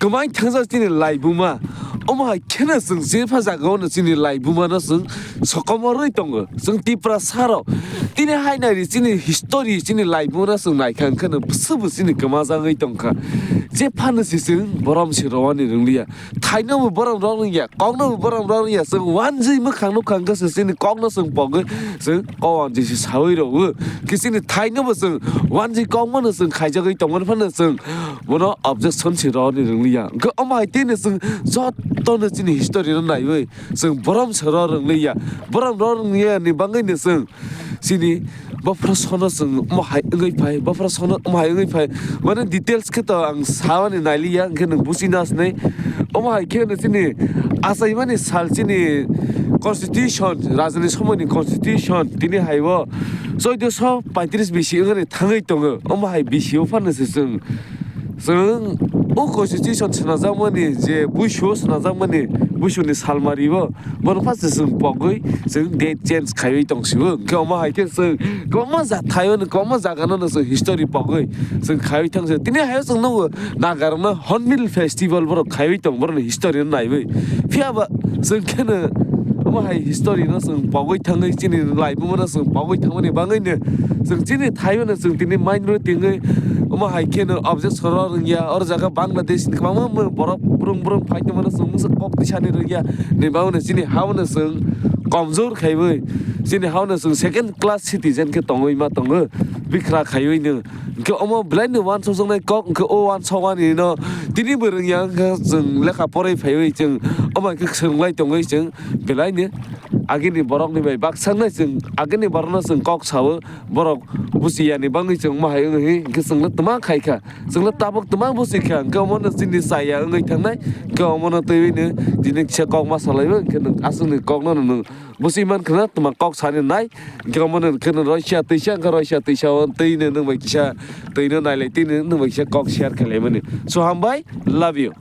그만 탕사 진이 라이부마 어머 캐나 승 제파자가 진이 라이부마나 승 석고머로 있던 거승 tiprasa로 tin이 하이나리 진이 히스토리 진이 라이부나 승 나이칸 칸은 스브 진이 그마자가 있던 거 제파는 시승 보람 시로원이 능리야 타이너무 보람 러는야 꽁너무 보람 러는야 승 완전히 뭐 강력한 것을 진이 꽁너 승 뻑을 승 꼬완지 사회로 그 진이 타이너무 승 완전히 꽁머는 승 가져가 있던 거는 판는 승 뭐너 objection 시로원이 능리야 그 어머 tin이 승 또는 진이 히스토리는 나이왜 승 보람 서러는리야 보람 러는야 니 방에는 승 진이 버프라소나 승 뭐하이 응의 파이 버프라소나 뭐하이 응의 파이 뭐는 디테일스 그또 ang 사원이 나리야 그는 무시나스네 어머하이 걔는 진이 아사이만이 살진이 constitution 라즈니 소문이 constitution 디니 하이워 소이도서 파이트리스 비시 응의 당의 동어 어머하이 비시오 판는스 승 오 constitution 지나자머니 이제 부쇼스 나자머니 부쇼니 살마리워 뭐는 파스승 뻑의 승 데이트 체인지 가요이 동시고 그어마 하이케스 그어마 자 타요는 그어마 자가는 승 히스토리 뻑의 승 가요이 탕서 티네 하여승 노 나가르나 헌밀 페스티벌 버로 가요이 동 버는 히스토리는 나이왜 피아바 승 캐는 어마 하이 히스토리는 승 뻑의 탕의 진이 라이브문은 승 뻑의 탕문이 방의네 승 진이 타요는 승 티네 마인드로 띵의 어머 하이케는 object 서러는야 어느 자가 방글라데시 그만 뭐 버럭 부릉부릉 파이트만은 무슨 꼭 디샤니르야 네 바우는 진이 하우는 승 검조르 가이브 진이 하우는 승 세컨드 클래스 시티즌 그 동의마 동의 비크라 가이는 그 어머 블라인드 원 소송의 꼭그 오원 소관이너 디리버릉야 그승 레카 포레 파이의 증 어머 그 승라이 동의 증 블라인드 아기니 버럭니 바이 박상나 증 아기니 버럭나 승꼭 사워 버럭 부시야니 방의 증 마하이 그 승나 tama khai kha sung la tabok tama bu sikha ka mon sin ni saya ngai thang nai ka mon te ni din che kok ma salai ke asun ni kok no no bu si man khna tama kok sa ni nai ka mon khna Russia te sha ka Russia te sha on te ni nang bai sha te ni nai le te ni nang bai sha kok share khale mani so ham bhai love you